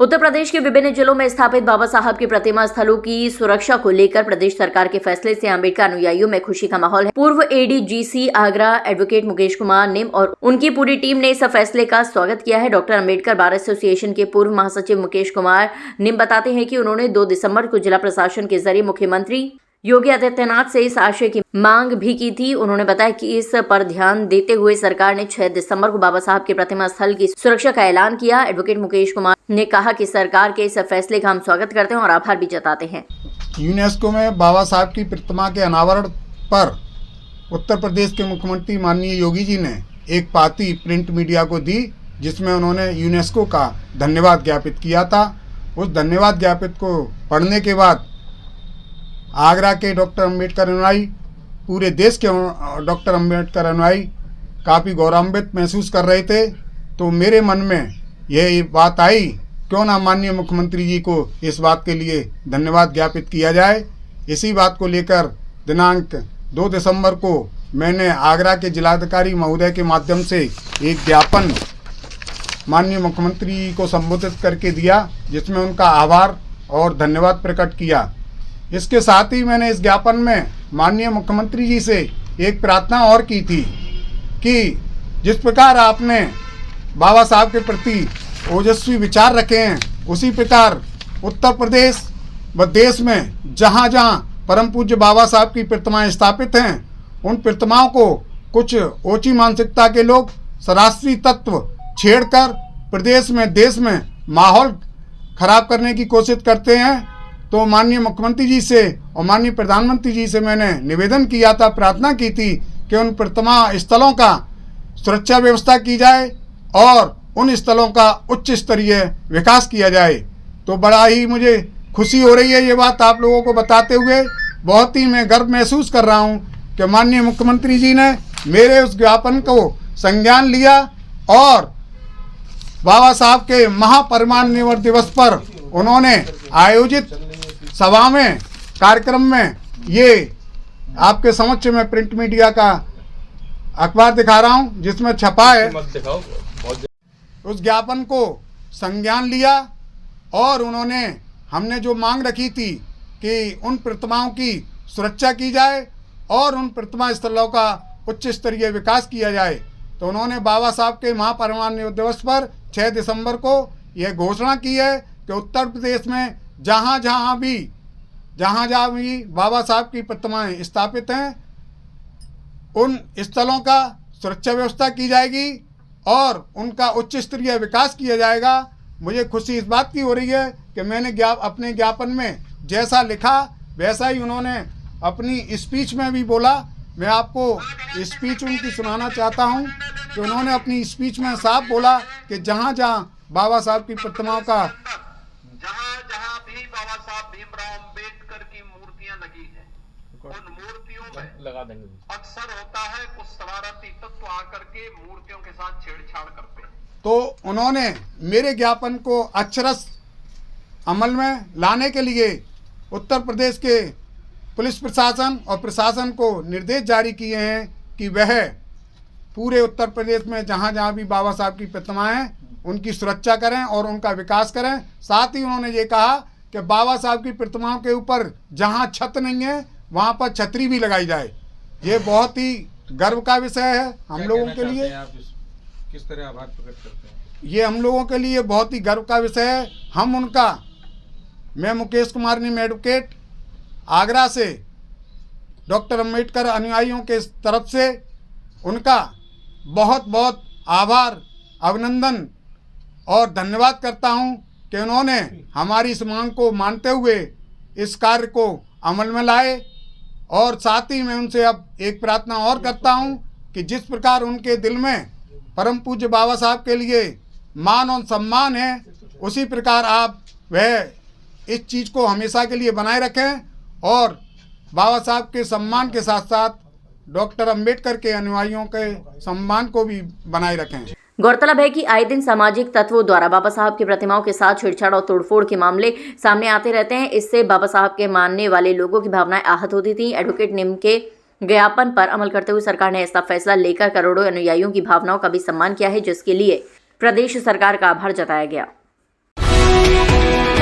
उत्तर प्रदेश के विभिन्न जिलों में स्थापित बाबा साहब की प्रतिमा स्थलों की सुरक्षा को लेकर प्रदेश सरकार के फैसले से अम्बेडकर अनुयायियों में खुशी का माहौल है। पूर्व एडीजीसी आगरा एडवोकेट मुकेश कुमार निम और उनकी पूरी टीम ने इस फैसले का स्वागत किया है। डॉक्टर अम्बेडकर बार एसोसिएशन के पूर्व महासचिव मुकेश कुमार निम बताते हैं कि उन्होंने 2 दिसंबर को जिला प्रशासन के जरिए मुख्यमंत्री योगी आदित्यनाथ से इस आशय की मांग भी की थी। उन्होंने बताया कि इस पर ध्यान देते हुए सरकार ने 6 दिसंबर को बाबा साहब के प्रतिमा स्थल की सुरक्षा का ऐलान किया। एडवोकेट मुकेश कुमार ने कहा कि सरकार के इस फैसले का हम स्वागत करते हैं और आभार भी जताते हैं। यूनेस्को में बाबा साहब की प्रतिमा के अनावरण पर उत्तर प्रदेश के मुख्यमंत्री माननीय योगी जी ने एक पाती प्रिंट मीडिया को दी, जिसमें उन्होंने यूनेस्को का धन्यवाद ज्ञापित किया था। उस धन्यवाद ज्ञापित को पढ़ने के बाद आगरा के डॉक्टर अम्बेडकर अनुयायी, पूरे देश के डॉक्टर अम्बेडकर अनुयायी काफ़ी गौरवान्वित महसूस कर रहे थे। तो मेरे मन में यह बात आई, क्यों ना माननीय मुख्यमंत्री जी को इस बात के लिए धन्यवाद ज्ञापित किया जाए। इसी बात को लेकर दिनांक 2 दिसंबर को मैंने आगरा के जिलाधिकारी महोदय के माध्यम से एक ज्ञापन माननीय मुख्यमंत्री जी को संबोधित करके दिया, जिसमें उनका आभार और धन्यवाद प्रकट किया। इसके साथ ही मैंने इस ज्ञापन में माननीय मुख्यमंत्री जी से एक प्रार्थना और की थी कि जिस प्रकार आपने बाबा साहब के प्रति ओजस्वी विचार रखे हैं, उसी प्रकार उत्तर प्रदेश व देश में जहाँ जहाँ परम पूज्य बाबा साहब की प्रतिमाएं स्थापित हैं, उन प्रतिमाओं को कुछ ओछी मानसिकता के लोग सरासरी तत्व छेड़कर प्रदेश में देश में माहौल खराब करने की कोशिश करते हैं। तो माननीय मुख्यमंत्री जी से और माननीय प्रधानमंत्री जी से मैंने निवेदन किया था, प्रार्थना की थी कि उन प्रतिमा स्थलों का सुरक्षा व्यवस्था की जाए और उन स्थलों का उच्च स्तरीय विकास किया जाए। तो बड़ा ही मुझे खुशी हो रही है ये बात आप लोगों को बताते हुए। बहुत ही मैं गर्व महसूस कर रहा हूँ कि माननीय मुख्यमंत्री जी ने मेरे उस ज्ञापन को संज्ञान लिया और बाबा साहब के महापरिनिर्वाण दिवस पर उन्होंने आयोजित सभा में, कार्यक्रम में, ये आपके समक्ष में प्रिंट मीडिया का अखबार दिखा रहा हूँ जिसमें छपा है, उस ज्ञापन को संज्ञान लिया और उन्होंने हमने जो मांग रखी थी कि उन प्रतिमाओं की सुरक्षा की जाए और उन प्रतिमा स्थलों का उच्च स्तरीय विकास किया जाए। तो उन्होंने बाबा साहब के महापरिनिर्वाण दिवस पर 6 दिसंबर को यह घोषणा की है कि उत्तर प्रदेश में जहाँ जहाँ भी बाबा साहब की प्रतिमाएं स्थापित हैं, उन स्थलों का सुरक्षा व्यवस्था की जाएगी और उनका उच्च स्तरीय विकास किया जाएगा। मुझे खुशी इस बात की हो रही है कि मैंने अपने ज्ञापन में जैसा लिखा वैसा ही उन्होंने अपनी स्पीच में भी बोला। मैं आपको स्पीच उनकी सुनाना चाहता हूं कि उन्होंने अपनी स्पीच में साफ बोला कि जहां जहां बाबा साहब की प्रतिमाओं का जहाँ भी बाबा साहब भीमराव अंबेडकर की मूर्तियां लगी हैं, उन मूर्तियों में लगा देंगे। अक्सर होता है कुछ शरारती तत्व आकर के मूर्तियों के साथ छेड़छाड़ करते हैं। तो उन्होंने मेरे ज्ञापन को अक्षरश अमल में लाने के लिए उत्तर प्रदेश के पुलिस प्रशासन और प्रशासन को निर्देश जारी किए हैं कि वह पूरे उत्तर प्रदेश में जहाँ जहाँ भी बाबा साहब की प्रतिमाएं हैं उनकी सुरक्षा करें और उनका विकास करें। साथ ही उन्होंने ये कहा कि बाबा साहब की प्रतिमाओं के ऊपर जहाँ छत नहीं है वहाँ पर छतरी भी लगाई जाए। ये बहुत ही गर्व का विषय है हम लोगों के लिए। किस तरह आभार प्रकट करते हैं? ये हम लोगों के लिए बहुत ही गर्व का विषय है। मैं मुकेश कुमार निम एडवोकेट आगरा से डॉक्टर अम्बेडकर अनुयायियों के तरफ से उनका बहुत बहुत आभार, अभिनंदन और धन्यवाद करता हूं कि उन्होंने हमारी इस मांग को मानते हुए इस कार्य को अमल में लाए। और साथ ही मैं उनसे अब एक प्रार्थना और करता हूं कि जिस प्रकार उनके दिल में परम पूज्य बाबा साहब के लिए मान और सम्मान है, उसी प्रकार आप वह इस चीज़ को हमेशा के लिए बनाए रखें और बाबा साहब के सम्मान के साथ साथ डॉक्टर अम्बेडकर के अनुयायियों के सम्मान को भी बनाए रखें। गौरतलब है कि आए दिन सामाजिक तत्वों द्वारा बाबा साहब की प्रतिमाओं के साथ छेड़छाड़ और तोड़फोड़ के मामले सामने आते रहते हैं। इससे बाबा साहब के मानने वाले लोगों की भावनाएं आहत होती थी। एडवोकेट निम के ज्ञापन पर अमल करते हुए सरकार ने ऐसा फैसला लेकर करोड़ों अनुयायियों की भावनाओं का भी सम्मान किया है, जिसके लिए प्रदेश सरकार का आभार जताया गया। हैं।